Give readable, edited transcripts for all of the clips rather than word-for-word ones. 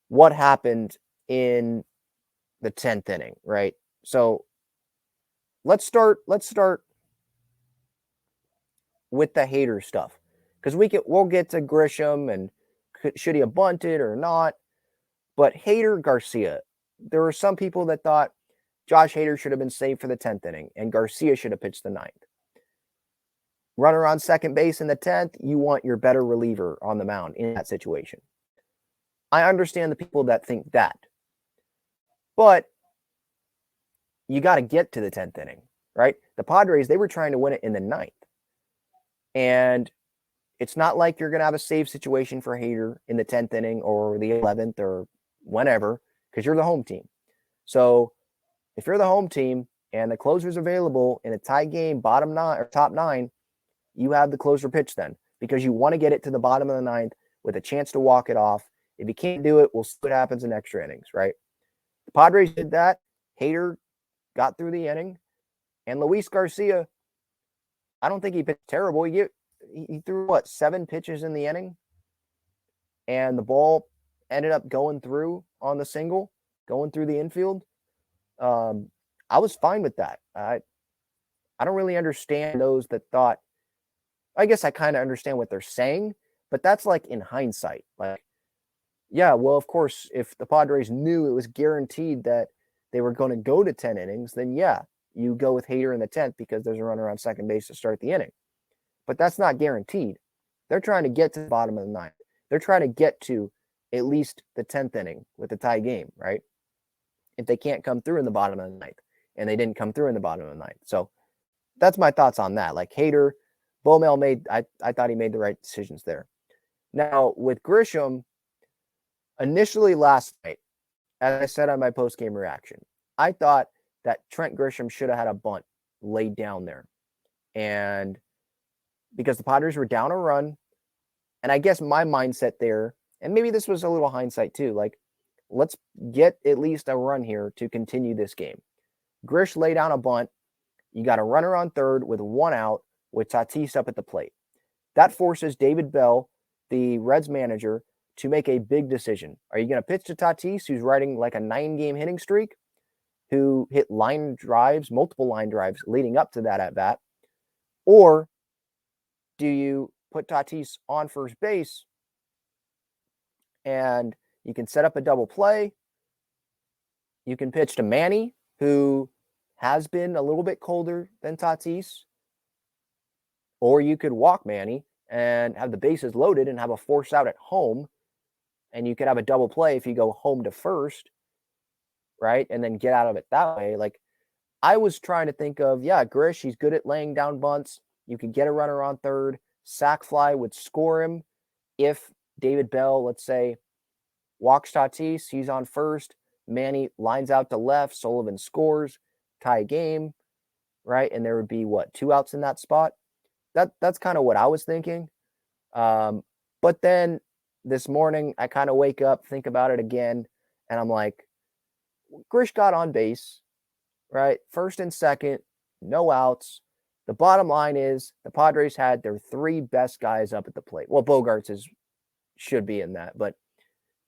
what happened in the 10th inning, right? So let's start with the Hader stuff, because we'll get to Grisham and should he have bunted or not. But Hader, Garcia, there were some people that thought Josh Hader should have been saved for the 10th inning and Garcia should have pitched the 9th. Runner on second base in the 10th, you want your better reliever on the mound in that situation. I understand the people that think that. But you got to get to the 10th inning, right? The Padres, they were trying to win it in the 9th. And it's not like you're going to have a save situation for Hader in the 10th inning or the 11th or whenever, because you're the home team. So if you're the home team and the closer's available in a tie game, bottom 9 or top 9, you have the closer pitch then, because you want to get it to the bottom of the 9th with a chance to walk it off. If you can't do it, we'll see what happens in extra innings, right? The Padres did that. Hader got through the inning. And Luis Garcia, I don't think he pitched terrible. He threw, 7 pitches in the inning? And the ball ended up going through on the single, going through the infield. I was fine with that. I don't really understand those that thought, I guess I kind of understand what they're saying, but that's like in hindsight. Like, yeah, well, of course, if the Padres knew it was guaranteed that they were going to go to 10 innings, then yeah, you go with Hader in the 10th because there's a runner on second base to start the inning. But that's not guaranteed. They're trying to get to the bottom of the 9th. They're trying to get to at least the 10th inning with the tie game, right? If they can't come through in the bottom of the 9th, and they didn't come through in the bottom of the 9th. So that's my thoughts on that. Like Hader, Bomel I thought he made the right decisions there. Now, with Grisham, initially last night, as I said on my post-game reaction, I thought that Trent Grisham should have had a bunt laid down there. And because the Padres were down a run, and I guess my mindset there, and maybe this was a little hindsight too, like, let's get at least a run here to continue this game. Grish lay down a bunt. You got a runner on third with 1 out with Tatis up at the plate. That forces David Bell, the Reds manager, to make a big decision. Are you going to pitch to Tatis, who's riding like a 9-game hitting streak, who hit line drives, multiple line drives leading up to that at bat? Or do you put Tatis on first base and you can set up a double play? You can pitch to Manny, who has been a little bit colder than Tatis. Or you could walk Manny and have the bases loaded and have a force out at home. And you could have a double play if you go home to first, right? And then get out of it that way. Like, I was trying to think of, yeah, Grish, he's good at laying down bunts. You could get a runner on third. Sac fly would score him. If David Bell, let's say, walks Tatis, he's on first. Manny lines out to left. Sullivan scores. Tie game, right? And there would be, 2 outs in that spot? That's kind of what I was thinking. But then this morning, I kind of wake up, think about it again, and I'm like, Grish got on base, right? First and second, no outs. The bottom line is the Padres had their 3 best guys up at the plate. Well, Bogarts should be in that, but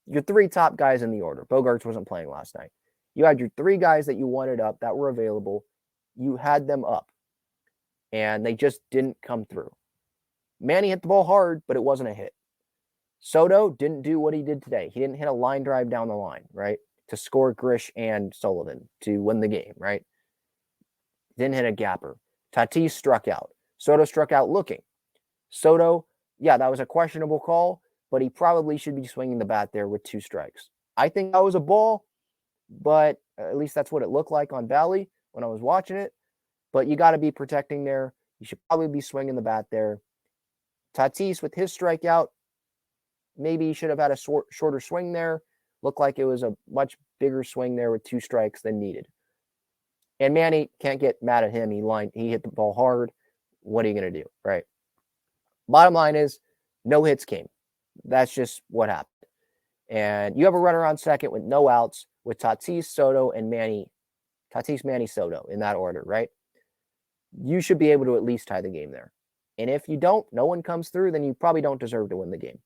your 3 top guys in the order. Bogarts wasn't playing last night. You had your 3 guys that you wanted up that were available. You had them up, and they just didn't come through. Manny hit the ball hard, but it wasn't a hit. Soto didn't do what he did today. He didn't hit a line drive down the line, right, to score Grish and Sullivan to win the game, right? Didn't hit a gapper. Tatis struck out. Soto struck out looking. Soto, yeah, that was a questionable call, but he probably should be swinging the bat there with 2 strikes. I think that was a ball, but at least that's what it looked like on Valley when I was watching it. But you got to be protecting there. You should probably be swinging the bat there. Tatis, with his strikeout, maybe he should have had a shorter swing there. Looked like it was a much bigger swing there with 2 strikes than needed. And Manny, can't get mad at him. He hit the ball hard. What are you going to do, right? Bottom line is, no hits came. That's just what happened. And you have a runner on second with no outs with Tatis, Soto, and Manny. Tatis, Manny, Soto in that order, right? You should be able to at least tie the game there. And if you don't, no one comes through, then you probably don't deserve to win the game.